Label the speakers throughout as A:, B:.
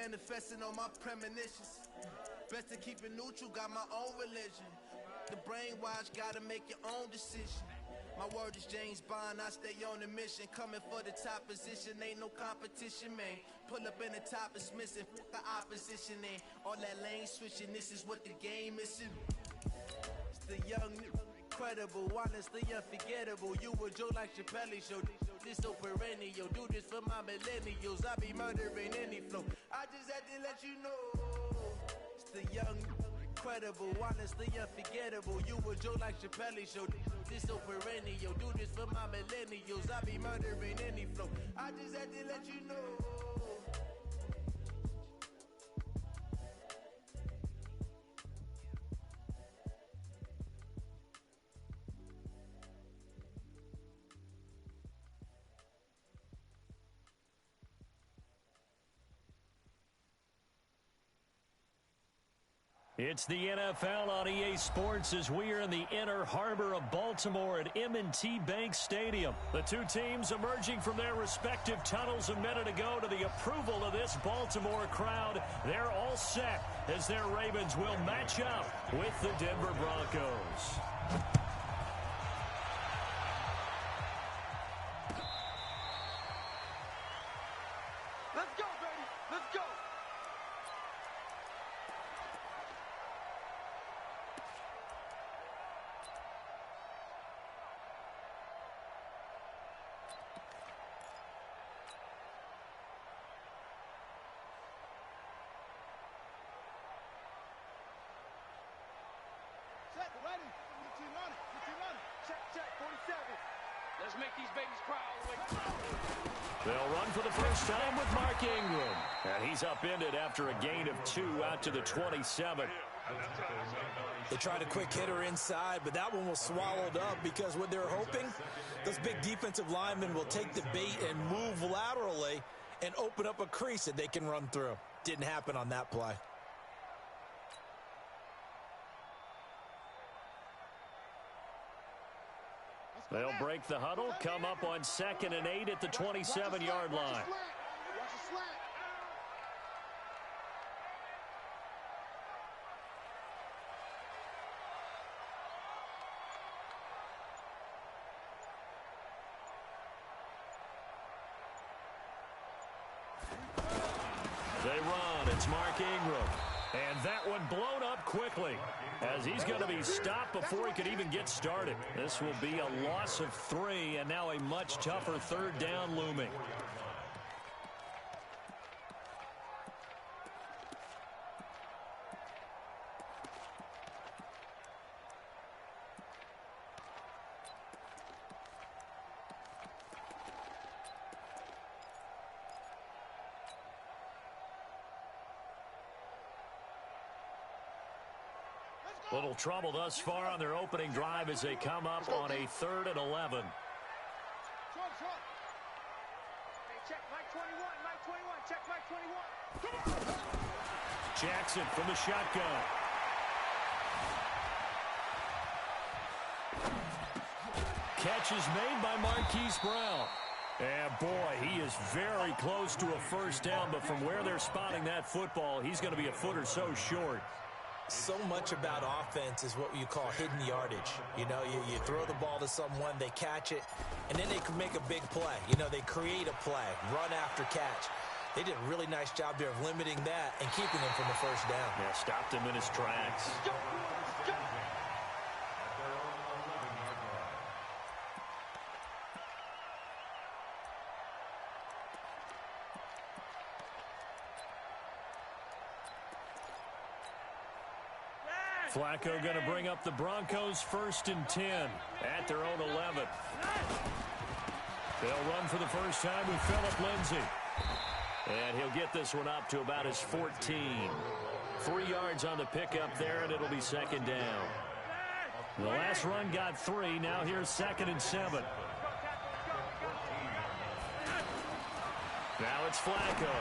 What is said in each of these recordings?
A: manifesting on my premonitions. Best to keep it neutral, got my own religion. The brainwash, gotta make your own decision. My word is James Bond, I stay on the mission. Coming for the top position, ain't no competition, man. Pull up in the top, it's missing, fuck the opposition, ain't all that lane switching, this is what the game missing. It's the young, incredible, honestly unforgettable. You a Joe like Chappelle show, this so perennial. Do this for my millennials, I be murdering any flow. I just had to let you know. It's the young, incredible, honestly unforgettable. You a Joe like Chappelle show, this so perennial. Do this for my millennials, I be murdering any flow. I just had to let you know.
B: It's the NFL on EA Sports as we are in the inner harbor of Baltimore at M&T Bank Stadium. The two teams emerging from their respective tunnels a minute ago to the approval of this Baltimore crowd. They're all set as their Ravens will match up with the Denver Broncos.
C: Let's go, baby. Let's go.
A: Ready? Get your running. Get your running.
C: Check, 47. Let's make these babies cry all the way.
B: They'll run for the first time with Mark Ingram. And he's upended after a gain of 2 out to the 27.
D: They tried a quick hitter inside, but that one was swallowed up because what they're hoping, those big defensive linemen will take the bait and move laterally and open up a crease that they can run through. Didn't happen on that play.
B: They'll break the huddle, come up on 2nd and 8 at the 27-yard line.
A: Watch the slant.
B: They run. It's Mark Ingram. And that one blown up quickly as he's going to be stopped before he could even get started. This will be a loss of 3 and now a much tougher 3rd down looming. Little trouble thus far on their opening drive as they come up on a 3rd and 11.
C: Hey, check Mike 21, Mike 21, check Mike 21.
B: Jackson from the shotgun. Catch is made by Marquise Brown. And boy, he is very close to a first down, but from where they're spotting that football, he's going to be a foot or so short.
D: So much about offense is what you call hidden yardage. You know, you throw the ball to someone, they catch it, and then they can make a big play. You know, they create a play, run after catch. They did a really nice job there of limiting that and keeping him from the first down.
B: Yeah, stopped him in his tracks.
C: Go, go.
B: Flacco going to bring up the Broncos 1st and 10 at their own 11. They'll run for the first time with Phillip Lindsay. And he'll get this one up to about his 14. 3 yards on the pickup there, and it'll be 2nd down. The last run got 3. Now here's 2nd and 7. Now it's Flacco.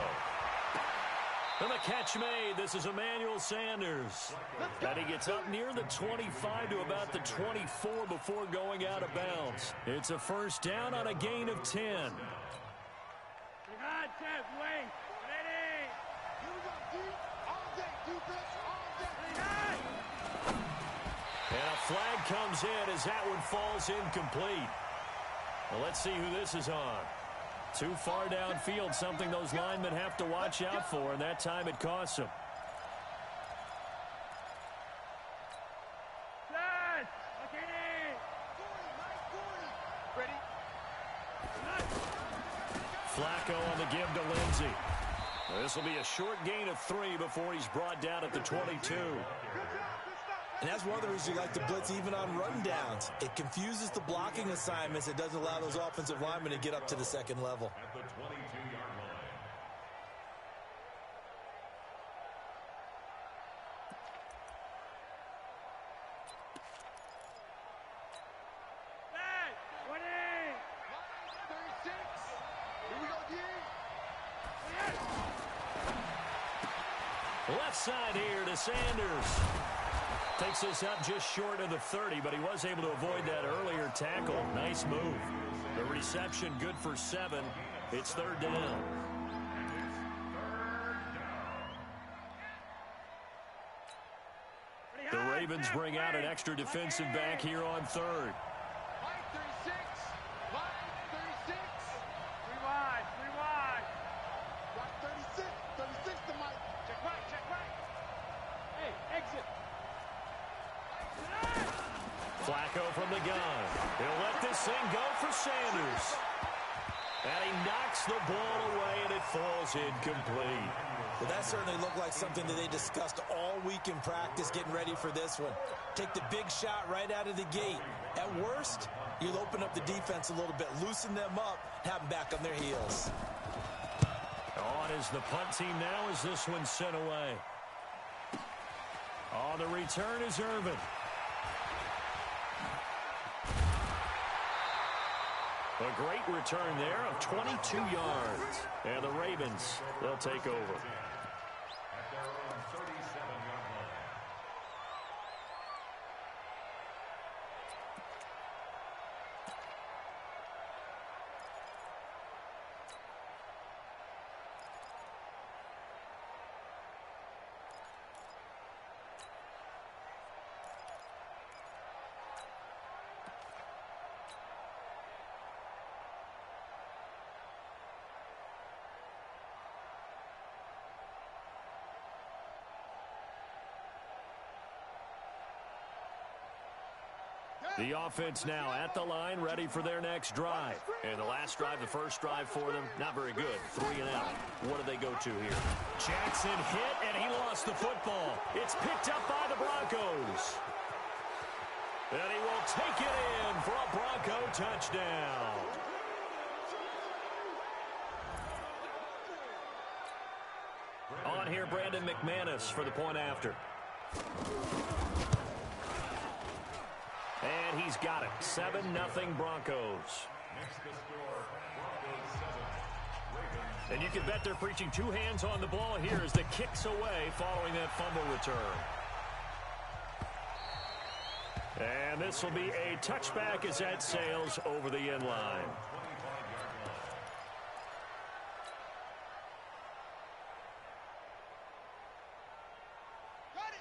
B: And the catch made. This is Emmanuel Sanders. And he gets up near the 25 to about the 24 before going out of bounds. It's a first down on a gain of 10.
C: Wait. Ready.
B: flag comes in as that one falls incomplete. Well, let's see who this is on. Too far downfield, something those linemen have to watch out for, and that time it costs them. Flacco on the give to Lindsey. This will be a short gain of 3 before he's brought down at the 22.
D: And that's one of the reasons you like to blitz even on run downs. It confuses the blocking assignments. It doesn't allow those offensive linemen to get up to the second level.
E: At the 22-yard line.
B: Left side here to Sanders. Takes this up just short of the 30, but he was able to avoid that earlier tackle. Nice move. The reception good for 7. It's 3rd down. The Ravens bring out an extra defensive back here on 3rd. Flacco from the gun. He'll let this thing go for Sanders. And he knocks the ball away, and it falls incomplete.
D: Well, that certainly looked like something that they discussed all week in practice getting ready for this one. Take the big shot right out of the gate. At worst, you'll open up the defense a little bit, loosen them up, have them back on their heels.
B: On is the punt team now as this one's sent away. On the return is Irvin. A great return there of 22 yards. And the Ravens, they'll take over.
E: At their own 37-yard line.
B: The offense now at the line, ready for their next drive. And the last drive, the first drive for them, not very good. 3 and out. What do they go to here? Jackson hit, and he lost the football. It's picked up by the Broncos. And he will take it in for a Bronco touchdown. On here, Brandon McManus for the point after. And he's got it. 7-0 Broncos.
E: Next to score, Broncos 7, Ravens.
B: And you can bet they're preaching 2 hands on the ball here as the kick's away following that fumble return. And this will be a touchback as that sails over the end line.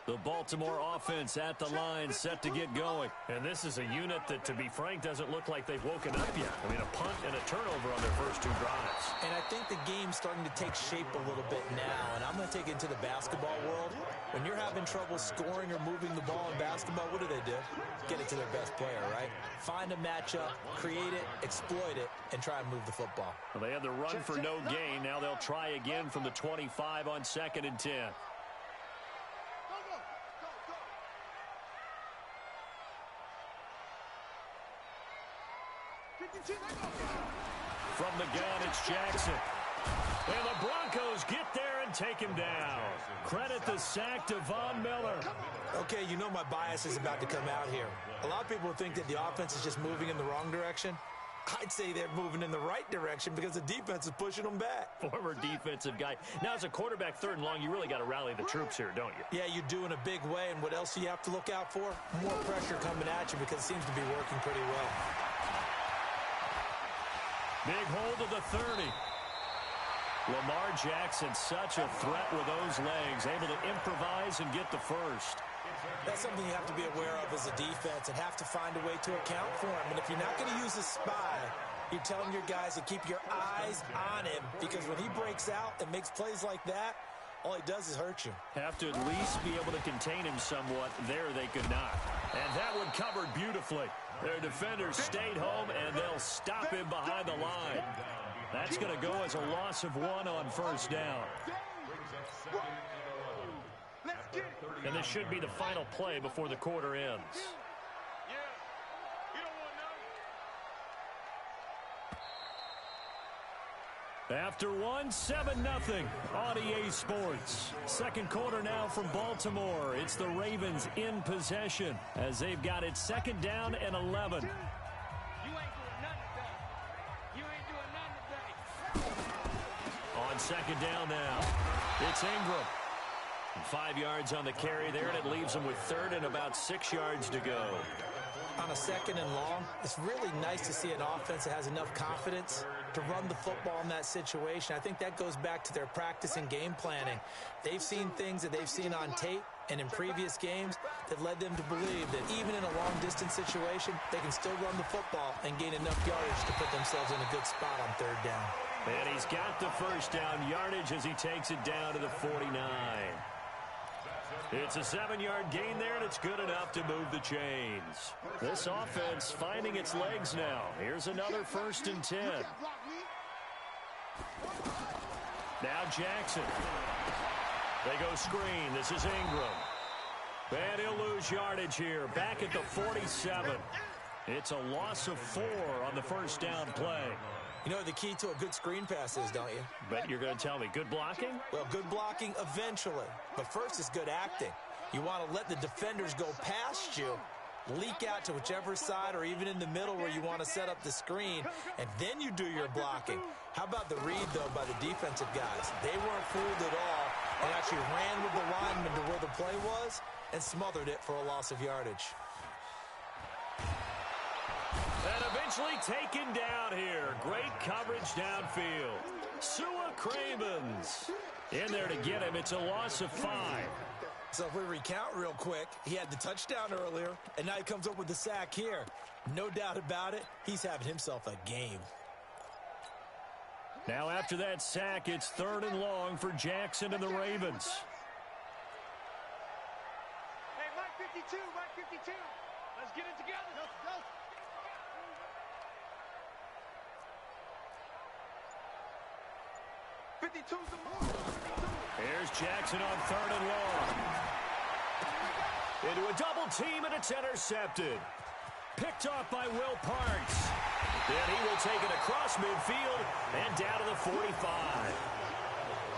B: The Baltimore offense at the line set to get going. And this is a unit that, to be frank, doesn't look like they've woken up yet. I mean, a punt and a turnover on their first 2 drives.
D: And I think the game's starting to take shape a little bit now. And I'm going to take it into the basketball world. When you're having trouble scoring or moving the ball in basketball, what do? Get it to their best player, right? Find a matchup, create it, exploit it, and try and move the football.
B: Well, they had the run for no gain. Now they'll try again from the 25 on 2nd and 10. From the gun, it's Jackson. And the Broncos get there and take him down. Credit the sack to Von Miller.
D: Okay, you know my bias is about to come out here. A lot of people think that the offense is just moving in the wrong direction. I'd say they're moving in the right direction because the defense is pushing them back.
B: Former defensive guy. Now, as a quarterback, 3rd and long, you really got to rally the troops here, don't you?
D: Yeah, you do in a big way. And what else do you have to look out for? More pressure coming at you because it seems to be working pretty well.
B: Big hold of the 30. Lamar Jackson, such a threat with those legs, able to improvise and get the first.
D: That's something you have to be aware of as a defense and have to find a way to account for him. And if you're not going to use a spy, you're telling your guys to keep your eyes on him, because when he breaks out and makes plays like that, all he does is hurt you.
B: Have to at least be able to contain him somewhat. There they could not. And that one covered beautifully. Their defenders stayed home, and they'll stop him behind the line. That's going to go as a loss of 1 on first down. And this should be the final play before the quarter ends. After 1, 7-0 on EA Sports. Second quarter now from Baltimore. It's the Ravens in possession as they've got it second down and 11. On second down now, it's Ingram. 5 yards on the carry there, and it leaves them with third and about 6 yards to go.
D: On a second and long, it's really nice to see an offense that has enough confidence to run the football in that situation. I think that goes back to their practice and game planning. They've seen things that they've seen on tape and in previous games that led them to believe that even in a long-distance situation, they can still run the football and gain enough yardage to put themselves in a good spot on third down.
B: And he's got the first down yardage as he takes it down to the 49. It's a 7-yard gain there, and it's good enough to move the chains. This offense finding its legs now. Here's another 1st and 10. Now Jackson. They go screen. This is Ingram. And he'll lose yardage here. Back at the 47. It's a loss of 4 on the first down play.
D: You know what the key to a good screen pass is, don't you?
B: Bet you're going to tell me. Good blocking?
D: Well, good blocking eventually. But first is good acting. You want to let the defenders go past you, leak out to whichever side or even in the middle where you want to set up the screen, and then you do your blocking. How about the read, though, by the defensive guys? They weren't fooled at all and actually ran with the lineman to where the play was and smothered it for a loss of yardage.
B: And eventually taken down here. Great coverage downfield. Sua Cravens in there to get him. It's a loss of 5.
D: So if we recount real quick, he had the touchdown earlier, and now he comes up with the sack here. No doubt about it, he's having himself a game.
B: Now after that sack, it's 3rd and long for Jackson and the Ravens.
C: Hey, Mike 52, Mike 52. Let's get it together. Let's go.
B: Here's Jackson on 3rd and long. Into a double team, and it's intercepted. Picked off by Will Parks. And he will take it across midfield and down to the 45.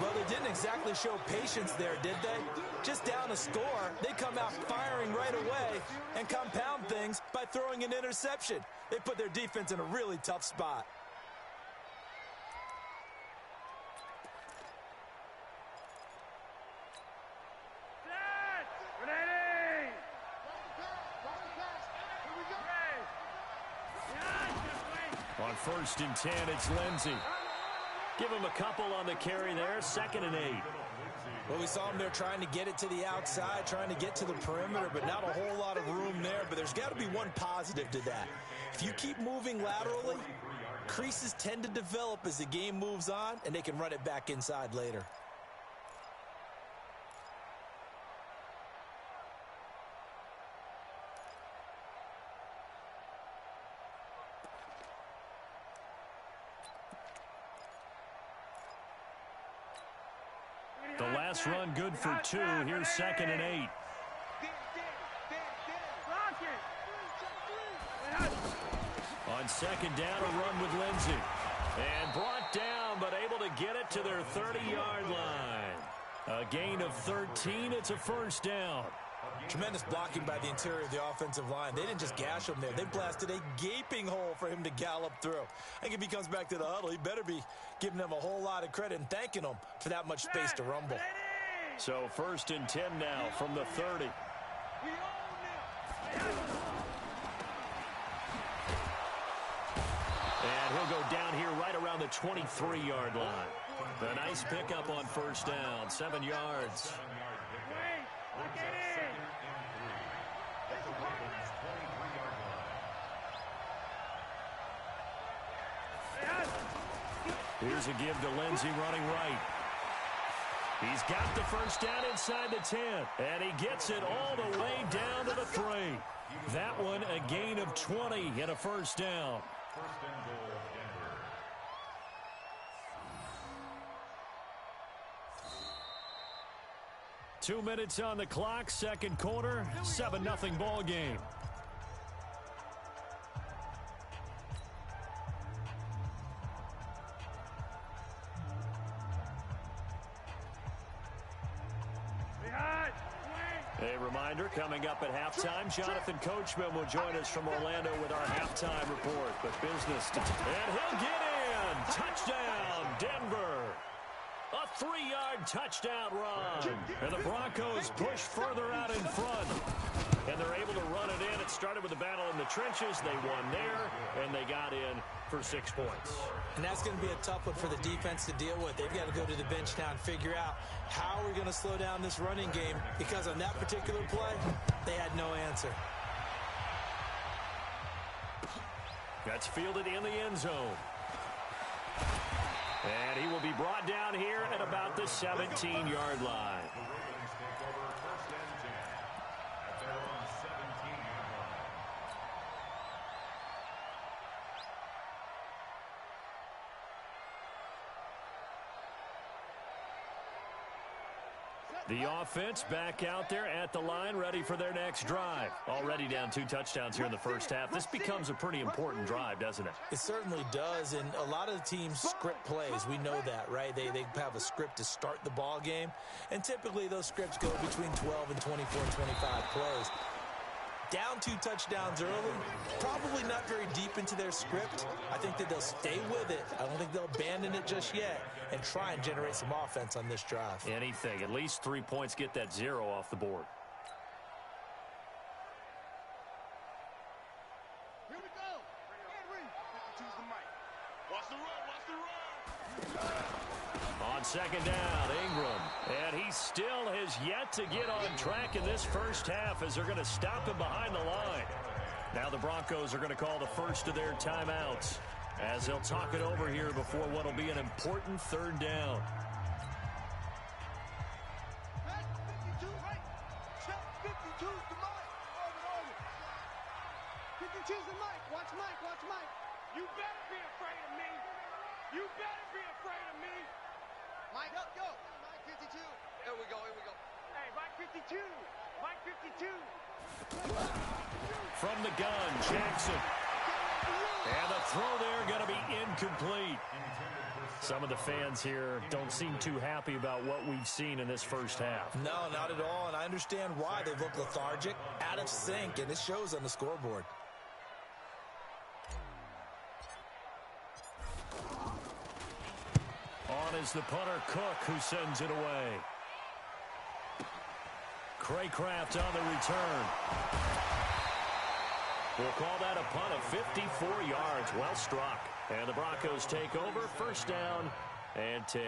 D: Well, they didn't exactly show patience there, did they? Just down a score, they come out firing right away and compound things by throwing an interception. They put their defense in a really tough spot.
B: On 1st and 10, it's Lindsey. Give him a couple on the carry there, 2nd and 8.
D: Well, we saw him there trying to get it to the outside, trying to get to the perimeter, but not a whole lot of room there. But there's got to be one positive to that. If you keep moving laterally, creases tend to develop as the game moves on, and they can run it back inside later.
B: The last run good for 2. Here's 2nd and 8. On 2nd down, a run with Lindsey. And brought down, but able to get it to their 30-yard line. A gain of 13. It's a 1st down.
D: Tremendous blocking by the interior of the offensive line. They didn't just gash him there. They blasted a gaping hole for him to gallop through. I think if he comes back to the huddle, he better be giving them a whole lot of credit and thanking them for that much space to rumble.
B: So 1st and 10 now from the 30. And he'll go down here right around the 23-yard line. A nice pickup on 1st down, 7 yards.
E: Brings up 2nd and 3. At the Ravens' 23-yard line.
B: Here's a give to Lindsey running right. He's got the first down inside the 10, and he gets it all the way down to the 3. That one a gain of 20 and a first down.
E: First and goal, Denver.
B: Two minutes on the clock, second quarter, 7-0 ball game. A reminder, coming up at halftime, Jonathan Coachman will join us from Orlando with our halftime report. But business to... And he'll get in! Touchdown, Denver! A 3-yard touchdown run. And the Broncos push further out in front. And they're able to run it in. It started with a battle in the trenches. They won there, and they got in for 6 points.
D: And that's going to be a tough one for the defense to deal with. They've got to go to the bench now and figure out how we're going to slow down this running game, because on that particular play, they had no answer.
B: That's fielded in the end zone. And he will be brought down here at about the 17-yard line.
E: The Ravens take over 1st and 10 at their own 17-yard line.
B: The offense back out there at the line, ready for their next drive. Already down 2 touchdowns here in the first half. This becomes a pretty important drive, doesn't it?
D: It certainly does, and a lot of the teams script plays. We know that, right? They have a script to start the ball game, and typically those scripts go between 12 and 24 and 25 plays. Down 2 touchdowns early, probably not very deep into their script. I think that they'll stay with it. I don't think they'll abandon it just yet and try and generate some offense on this drive.
B: Anything. At least 3 points, get that 0 off the board.
C: Here we go. Henry. Choose the mic. Watch the run. Watch the run.
B: On second down, Ingram. And he still has yet to get on track in this first half as they're going to stop him behind the line. Now the Broncos are going to call the first of their timeouts as they'll talk it over here before what will be an important 3rd down.
C: Back 52, right. Check 52's the mic. Over. 52's the mic. Watch Mike. Watch Mike. You better be afraid of me. You better be afraid of me. Mike, go. Mike 52. Here we go. Hey, Mike 52. Mike 52.
B: From the gun, Jackson. And the throw there going to be incomplete. Some of the fans here don't seem too happy about what we've seen in this first half.
D: No, not at all, and I understand why. They look lethargic, out of sync, and it shows on the scoreboard.
B: On is the punter, Cook, who sends it away. Craycraft on the return. We'll call that a punt of 54 yards. Well struck. And the Broncos take over. First down and 10.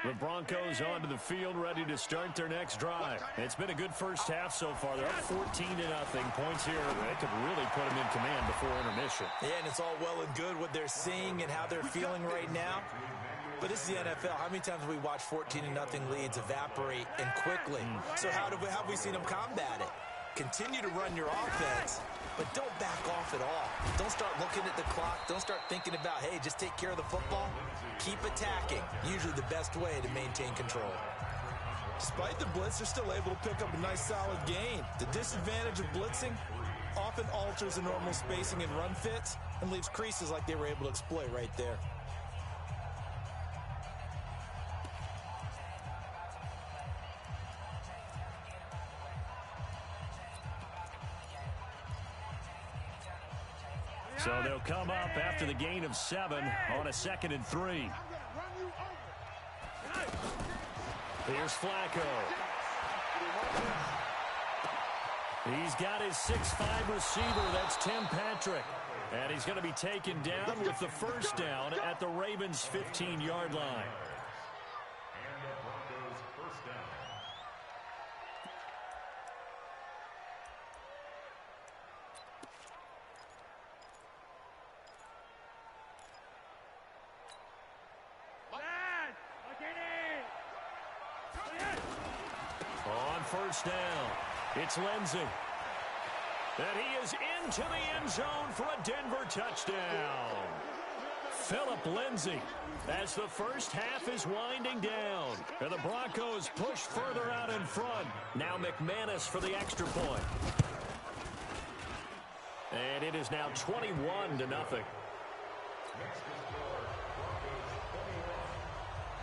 B: The Broncos onto the field, ready to start their next drive. It's been a good first half so far. They're up 14-0. Points here. They could really put them in command before intermission.
D: Yeah, and it's all well and good what they're seeing and how they're feeling right now. But this is the NFL. How many times have we watched 14-0 leads evaporate and quickly? So how have we seen them combat it? Continue to run your offense, but don't back off at all. Don't start looking at the clock. Don't start thinking about, hey, just take care of the football. Keep attacking. Usually the best way to maintain control. Despite the blitz, they're still able to pick up a nice solid gain. The disadvantage of blitzing often alters the normal spacing and run fits and leaves creases like they were able to exploit right there.
B: So they'll come up after the gain of 7 on a 2nd and 3. Here's Flacco. He's got his 6'5" receiver. That's Tim Patrick. And he's going to be taken down with the first down at the Ravens' 15-yard line.
E: And the Broncos first down.
B: On first down, it's Lindsey. And he is into the end zone for a Denver touchdown. Phillip Lindsay as the first half is winding down. And the Broncos push further out in front. Now McManus for the extra point. And it is now 21-0.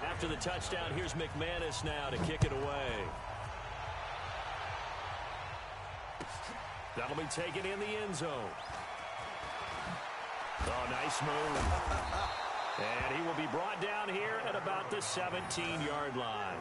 B: After the touchdown, here's McManus now to kick it away. That'll be taken in the end zone. Oh, nice move. And he will be brought down here at about the 17-yard line.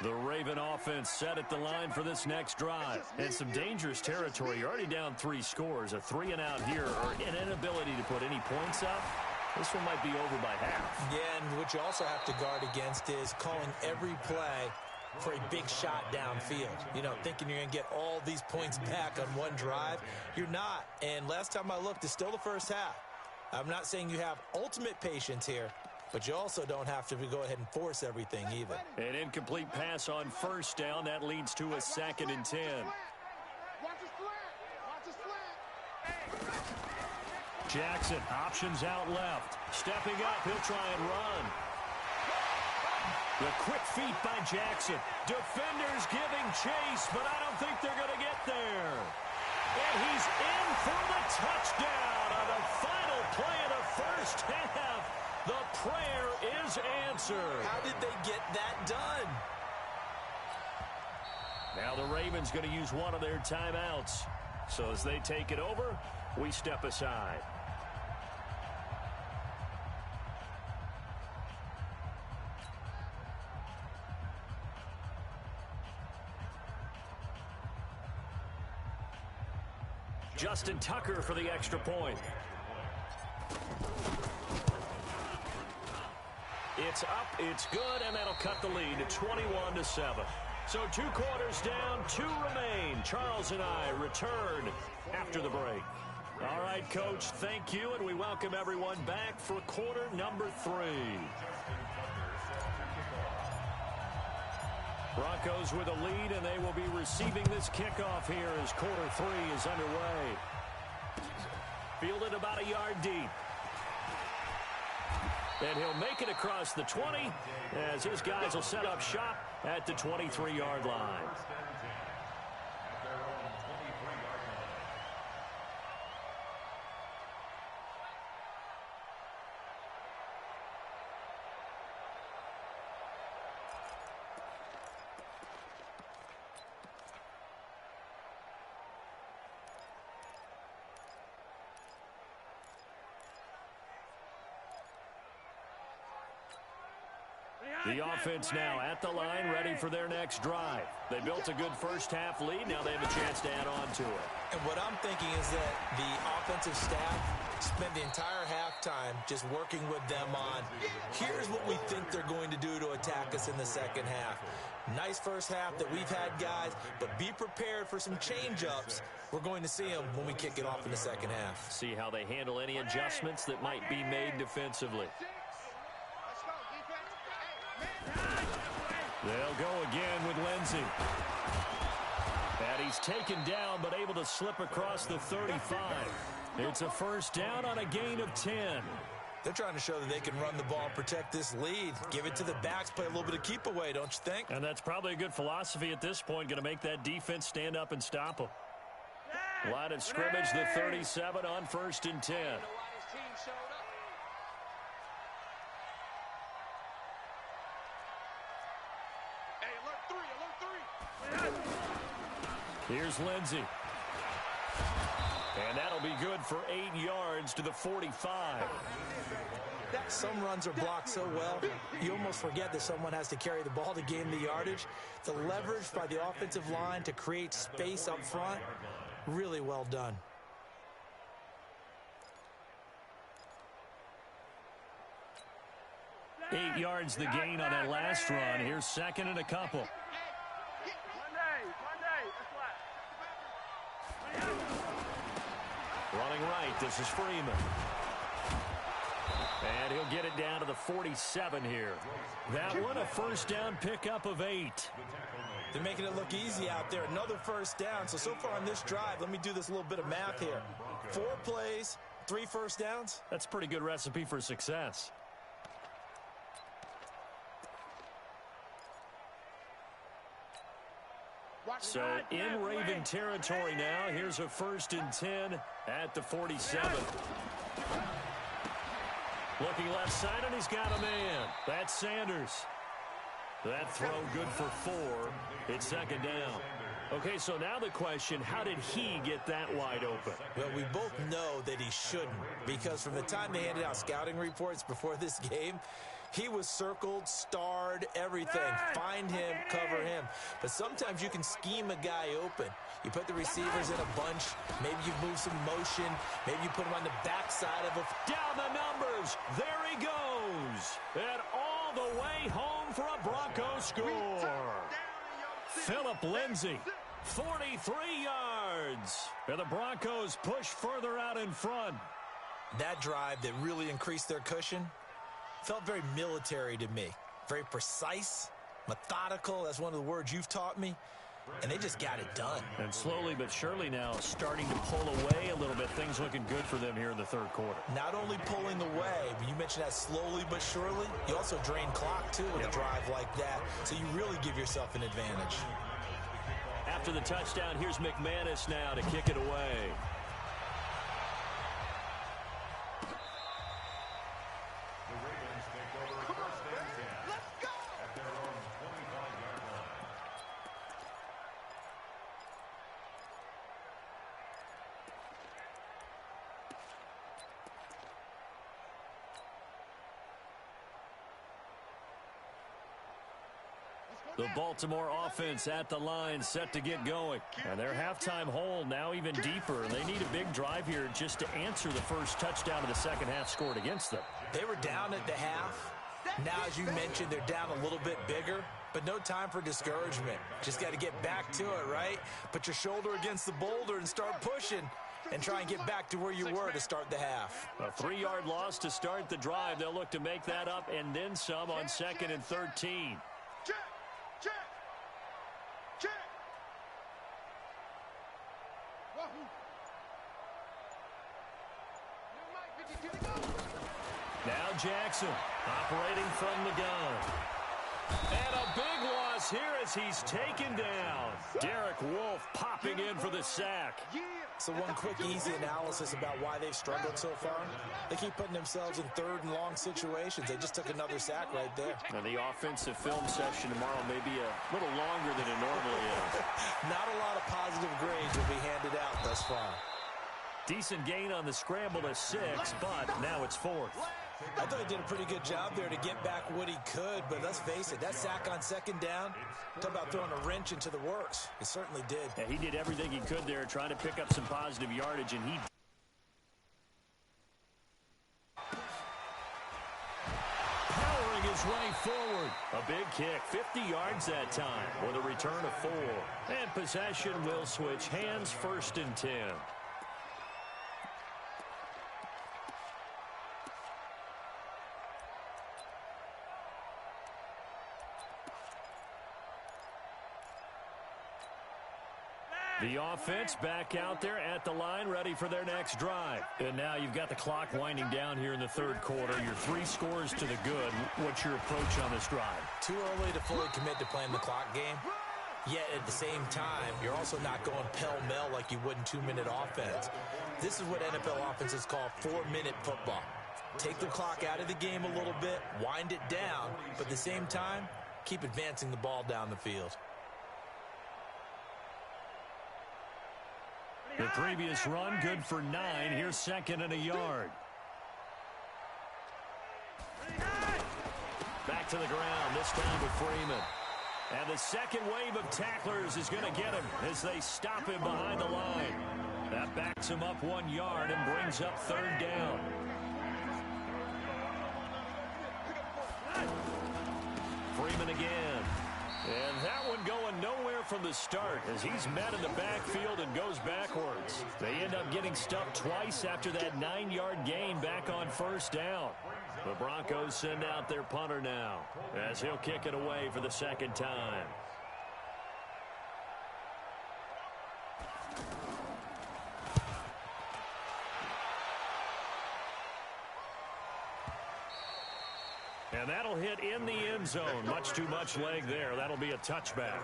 B: The Raven offense set at the line for this next drive. And some dangerous territory. You're already down 3 scores. A 3-and-out here or an inability to put any points up. This one might be over by half.
D: Yeah, and what you also have to guard against is calling every play for a big shot downfield. You know, thinking you're going to get all these points back on one drive. You're not. And last time I looked, it's still the first half. I'm not saying you have ultimate patience here, but you also don't have to go ahead and force everything either.
B: An incomplete pass on first down. That leads to a 2nd and 10. Jackson, options out left. Stepping up, he'll try and run. The quick feet by Jackson. Defenders giving chase, but I don't think they're going to get there. And he's in for the touchdown on the final play of the first half. The prayer is answered.
D: How did they get that done?
B: Now the Ravens going to use one of their timeouts. So as they take it over, we step aside. Justin Tucker for the extra point. It's up, it's good, and that'll cut the lead to 21-7. So 2 quarters down, 2 remain. Charles and I return after the break. All right, Coach, thank you, and we welcome everyone back for quarter number 3. Broncos with a lead, and they will be receiving this kickoff here as quarter 3 is underway. Fielded about a yard deep. And he'll make it across the 20 as his guys will set up shop at the 23-yard line. The offense now at the line, ready for their next drive. They built a good first half lead. Now they have a chance to add on to it.
D: And what I'm thinking is that the offensive staff spent the entire halftime just working with them on, here's what we think they're going to do to attack us in the second half. Nice first half that we've had, guys, but be prepared for some change-ups. We're going to see them when we kick it off in the second half.
B: See how they handle any adjustments that might be made defensively. They'll go again with Lindsey. And he's taken down but able to slip across the 35. It's a first down on a gain of 10.
D: They're trying to show that they can run the ball and protect this lead. Give it to the backs, play a little bit of keep away, don't you think?
B: And that's probably a good philosophy at this point, going to make that defense stand up and stop them. Line of scrimmage, the 37 on 1st and 10. Here's Lindsey. And that'll be good for 8 yards to the 45.
D: Some runs are blocked so well, you almost forget that someone has to carry the ball to gain the yardage. The leverage by the offensive line to create space up front, really well done.
B: Eight yards the gain on that last run. Here's second and a couple. Running right, this is Freeman. And he'll get it down to the 47 here. That one a first down pickup of 8.
D: They're making it look easy out there. Another first down. So far on this drive, let me do this little bit of math here. 4 plays, 3 first downs.
B: That's a pretty good recipe for success. So in Raven territory now. Here's a 1st and 10 at the 47. Looking left side, and he's got a man. That's Sanders. That throw good for 4. It's second down. Okay, so now the question, how did he get that wide open?
D: Well, we both know that he shouldn't, because from the time they handed out scouting reports before this game, he was circled, starred, everything. Find him, cover him. But sometimes you can scheme a guy open. You put the receivers in a bunch. Maybe you move some motion. Maybe you put him on the backside of a...
B: Down the numbers. There he goes. And all the way home for a Broncos score. Phillip Lindsay, 43 yards. And the Broncos push further out in front.
D: That drive that really increased their cushion felt very military to me. Very precise, methodical. That's one of the words you've taught me. And they just got it done.
B: And slowly but surely now starting to pull away a little bit. Things looking good for them here in the third quarter.
D: Not only pulling away, but you mentioned that slowly but surely. You also drain clock, too, with a drive like that. So you really give yourself an advantage.
B: After the touchdown, here's McManus now to kick it away. The Baltimore offense at the line, set to get going. And their halftime hole now even deeper. They need a big drive here just to answer the first touchdown of the second half scored against them.
D: They were down at the half. Now, as you mentioned, they're down a little bit bigger, but no time for discouragement. Just got to get back to it, right? Put your shoulder against the boulder and start pushing and try and get back to where you were to start the half.
B: A 3-yard loss to start the drive. They'll look to make that up and then some on 2nd and 13. Now Jackson operating from the gun. And a big loss here as he's taken down. Derek Wolfe popping in for the sack.
D: So one quick, easy analysis about why they've struggled so far. They keep putting themselves in 3rd and long situations. They just took another sack right there.
B: And the offensive film session tomorrow may be a little longer than it normally is.
D: Not a lot of positive grades will be handed out thus far.
B: Decent gain on the scramble to 6, but now it's 4th.
D: I thought he did a pretty good job there to get back what he could, but let's face it, that sack on 2nd down, talk about throwing a wrench into the works. It certainly did.
B: Yeah, he did everything he could there, trying to pick up some positive yardage, and he powering his way forward. A big kick, 50 yards that time, with a return of 4. And possession will switch hands, 1st and 10. The offense back out there at the line, ready for their next drive. And now you've got the clock winding down here in the third quarter. Your 3 scores to the good. What's your approach on this drive?
D: Too early to fully commit to playing the clock game. Yet at the same time, you're also not going pell-mell like you would in 2-minute offense. This is what NFL offenses call 4-minute football. Take the clock out of the game a little bit, wind it down, but at the same time, keep advancing the ball down the field.
B: The previous run, good for 9. Here's 2nd and a yard. Back to the ground, this time with Freeman. And the second wave of tacklers is going to get him as they stop him behind the line. That backs him up 1 yard and brings up third down. Freeman again. And that one going nowhere from the start as he's met in the backfield and goes backwards. They end up getting stuffed twice after that 9-yard gain back on first down. The Broncos send out their punter now as he'll kick it away for the second time. And that'll hit in the end zone. Much too much leg there. That'll be a touchback.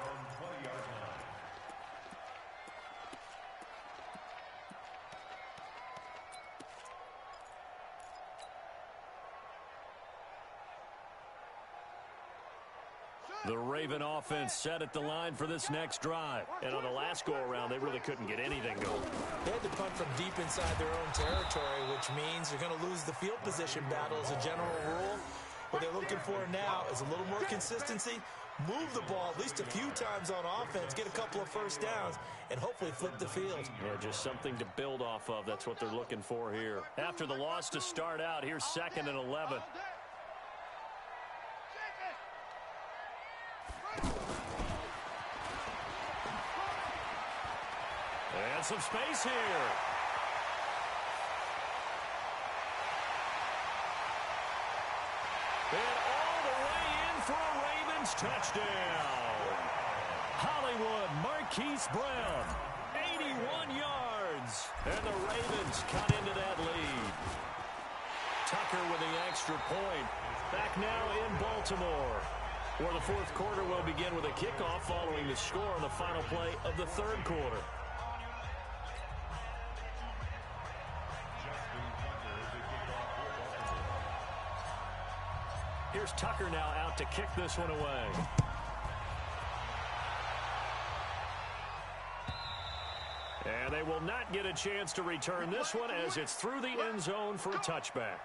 B: The Raven offense set at the line for this next drive. And on the last go-around, they really couldn't get anything going.
D: They had to punt from deep inside their own territory, which means they're going to lose the field position battle as a general rule. What they're looking for now is a little more consistency, move the ball at least a few times on offense, get a couple of first downs, and hopefully flip the field.
B: Yeah, just something to build off of. That's what they're looking for here. After the loss to start out, here's 2nd and 11. And some space here. And all the way in for a Ravens touchdown. Hollywood Marquise Brown, 81 yards. And the Ravens cut into that lead. Tucker with the extra point. Back now in Baltimore, where the fourth quarter will begin with a kickoff following the score on the final play of the third quarter. Here's Tucker now out to kick this one away. And they will not get a chance to return this one as it's through the end zone for a touchback.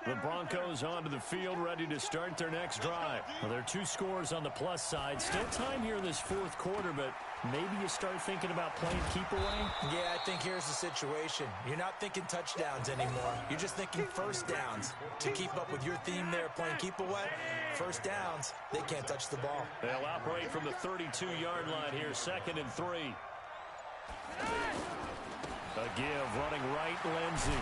B: The Broncos onto the field, ready to start their next drive. Well, there are 2 scores on the plus side. Still time here in this fourth quarter, but maybe you start thinking about playing keep away?
D: Yeah, I think here's the situation. You're not thinking touchdowns anymore. You're just thinking first downs. To keep up with your theme there, playing keep away, first downs, they can't touch the ball.
B: They'll operate from the 32-yard line here, 2nd and 3. A give, running right, Lindsey.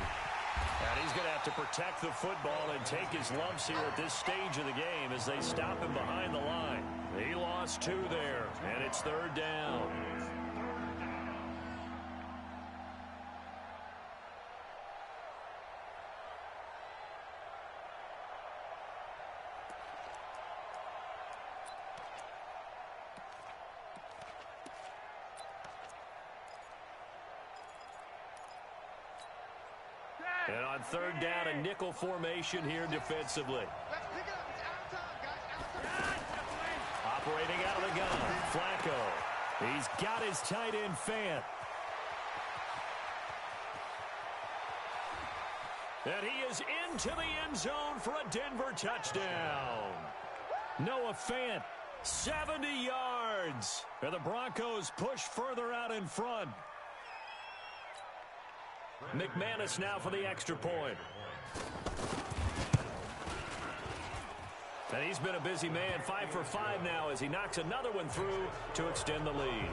B: And he's going to have to protect the football and take his lumps here at this stage of the game as they stop him behind the line. He lost 2 there, and it's third down. And on third down, a nickel formation here defensively. Operating out of the gun, Flacco. He's got his tight end Fant. And he is into the end zone for a Denver touchdown. Noah Fant, 70 yards. And the Broncos push further out in front. McManus now for the extra point. And he's been a busy man, 5 for 5 now as he knocks another one through to extend the lead.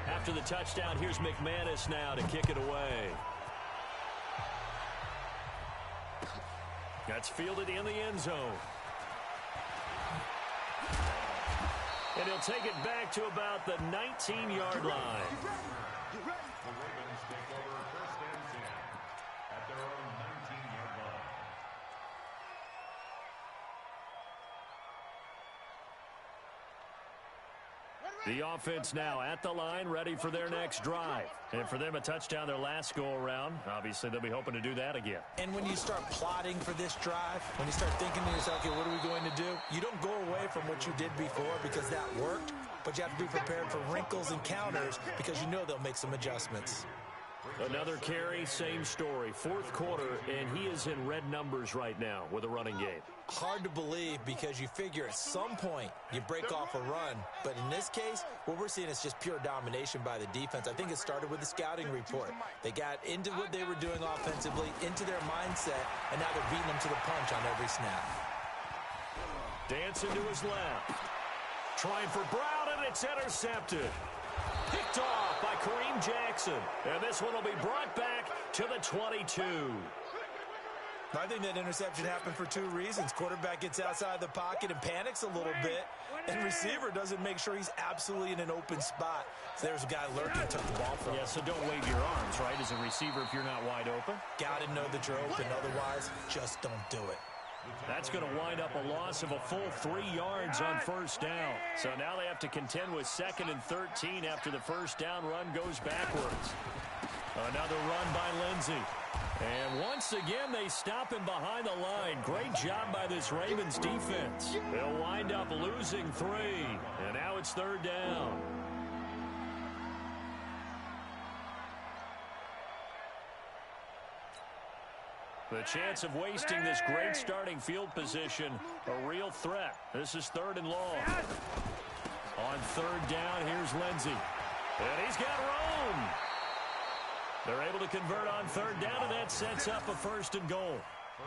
B: After the touchdown, here's McManus now to kick it away. That's fielded in the end zone. And he'll take it back to about the 19-yard line.
E: The Ravens take over 1st and 10 at their own 19-yard line.
B: The offense now at the line, ready for their next drive. And for them, a touchdown their last go-around. Obviously, they'll be hoping to do that again.
D: And when you start plotting for this drive, when you start thinking to yourself, okay, what are we going to do? You don't go away from what you did before because that worked, but you have to be prepared for wrinkles and counters because you know they'll make some adjustments.
B: Another carry, same story. Fourth quarter, and he is in red numbers right now with a running game.
D: Hard to believe because you figure at some point you break off a run. But in this case, what we're seeing is just pure domination by the defense. I think it started with the scouting report. They got into what they were doing offensively, into their mindset, and now they're beating them to the punch on every snap.
B: Dancing to his left. Trying for Brown, and it's intercepted. Picked off by Kareem Jackson. And this one will be brought back to the 22.
D: I think that interception happened for two reasons. Quarterback gets outside the pocket and panics a little bit, and receiver doesn't make sure he's absolutely in an open spot. So there's a guy lurking, took the ball from him.
B: Yeah, so don't wave your arms, right, as a receiver if you're not wide open.
D: Got to know that you're open. Otherwise, just don't do it.
B: That's going to wind up a loss of a full 3 yards on first down. So now they have to contend with 2nd and 13 after the first down run goes backwards. Another run by Lindsey. And once again, they stop him behind the line. Great job by this Ravens defense. They'll wind up losing 3. And now it's 3rd down. The chance of wasting this great starting field position, a real threat. This is 3rd and long. On 3rd down, here's Lindsey. And he's got room. They're able to convert on 3rd down, and that sets up a 1st and goal.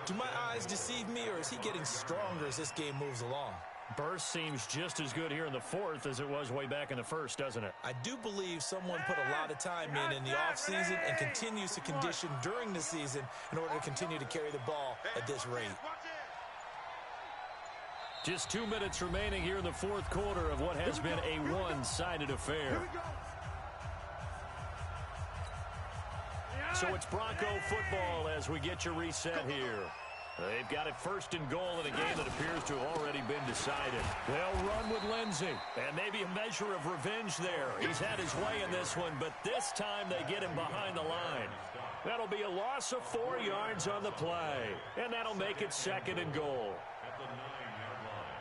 D: Do my eyes deceive me, or is he getting stronger as this game moves along?
B: Burst seems just as good here in the 4th as it was way back in the 1st, doesn't it?
D: I do believe someone put a lot of time in the offseason and continues to condition during the season in order to continue to carry the ball at this rate.
B: Just 2 minutes remaining here in the 4th quarter of what has been a one-sided affair. So it's Bronco football as we get you reset here. They've got it 1st and goal in a game that appears to have already been decided. They'll run with Lindsey, and maybe a measure of revenge there. He's had his way in this one, but this time they get him behind the line. That'll be a loss of 4 yards on the play, and that'll make it 2nd and goal.
E: At the 9-yard line.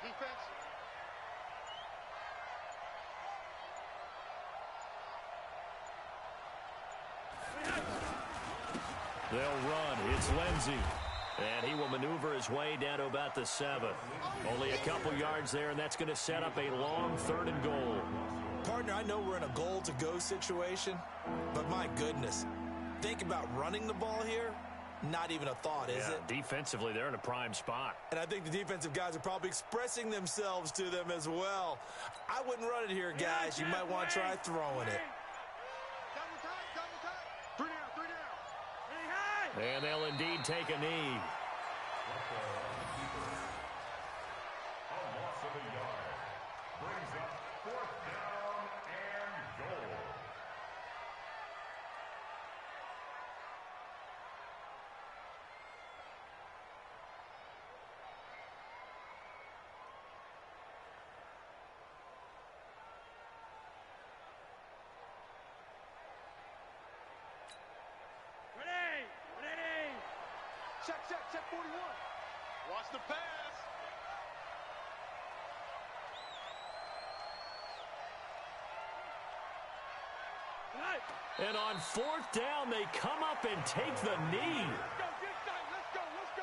C: Defense.
B: They'll run. It's Lindsey. And he will maneuver his way down to about the 7. Only a couple yards there, and that's going to set up a long 3rd and goal.
D: Partner, I know we're in a goal-to-go situation, but my goodness, think about running the ball here. Not even a thought, is it?
B: Defensively, they're in a prime spot.
D: And I think the defensive guys are probably expressing themselves to them as well. I wouldn't run it here, guys. You might want to try throwing it.
B: And they'll indeed take a knee.
E: A loss of a yard. Brings up 4th down and goal.
C: Check 41. Watch the pass.
B: And on 4th down, they come up and take the knee.
C: Let's go.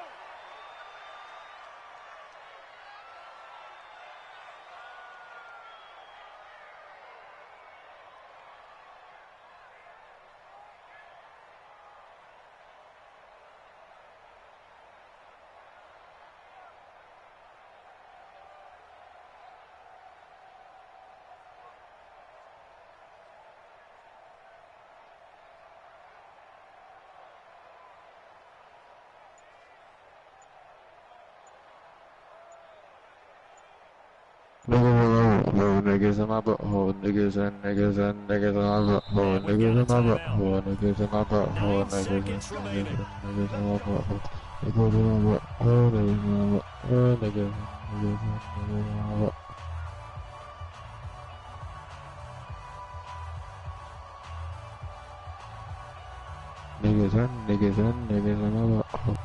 F: No. butthole, niggas in my butthole, niggas and niggas and niggas in my butthole, niggas in my butthole, niggas in my butthole, niggas and niggas and niggas in my butthole, niggas in my butthole, niggas in my butthole, niggas and niggas and niggas in my butthole. Niggas and niggas and niggas in my butthole.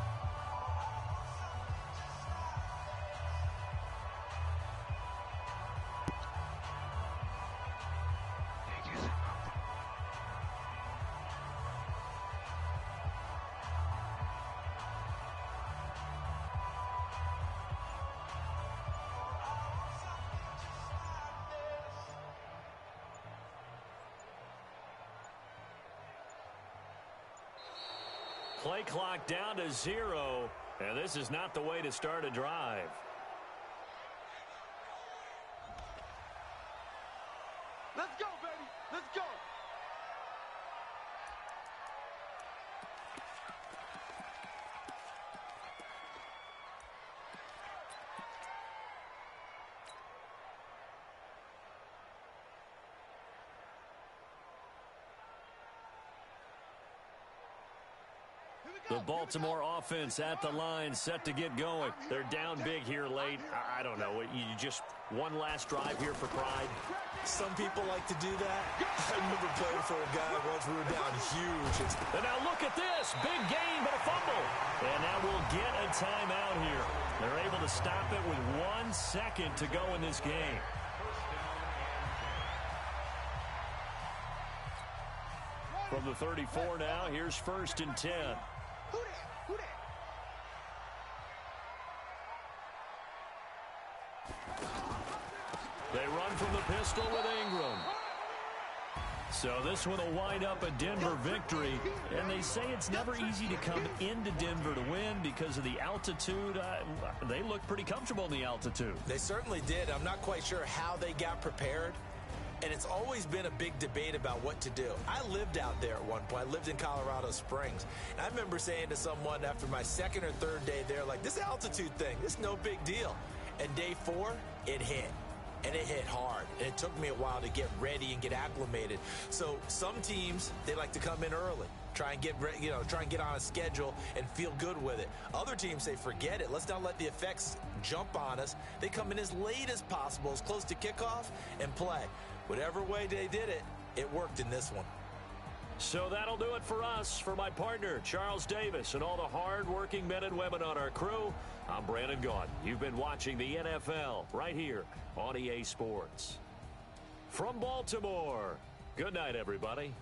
B: Play clock down to 0, and this is not the way to start a drive.
C: Let's go, baby. Let's go.
B: The Baltimore offense at the line, set to get going. They're down big here late. I don't know. You just one last drive here for pride.
D: Some people like to do that. I remember playing for a guy once we were down huge.
B: And now look at this. Big gain, but a fumble. And now we'll get a timeout here. They're able to stop it with 1 second to go in this game. From the 34 now, here's 1st and 10.
C: Who that? Who that?
B: They run from the pistol with Ingram. So this one will wind up a Denver victory. And they say it's never easy to come into Denver to win because of the altitude. They look pretty comfortable in the altitude.
D: They certainly did. I'm not quite sure how they got prepared. And it's always been a big debate about what to do. I lived out there at one point. I lived in Colorado Springs. And I remember saying to someone after my 2nd or 3rd day there, like, this altitude thing, this is no big deal. And day 4, it hit. And it hit hard. And it took me a while to get ready and get acclimated. So some teams, they like to come in early. Try and get on a schedule and feel good with it. Other teams say, forget it. Let's not let the effects jump on us. They come in as late as possible, as close to kickoff, and play. Whatever way they did it, it worked in this one.
B: So that'll do it for us. For my partner, Charles Davis, and all the hard-working men and women on our crew, I'm Brandon Gaudin. You've been watching the NFL right here on EA Sports. From Baltimore, good night, everybody.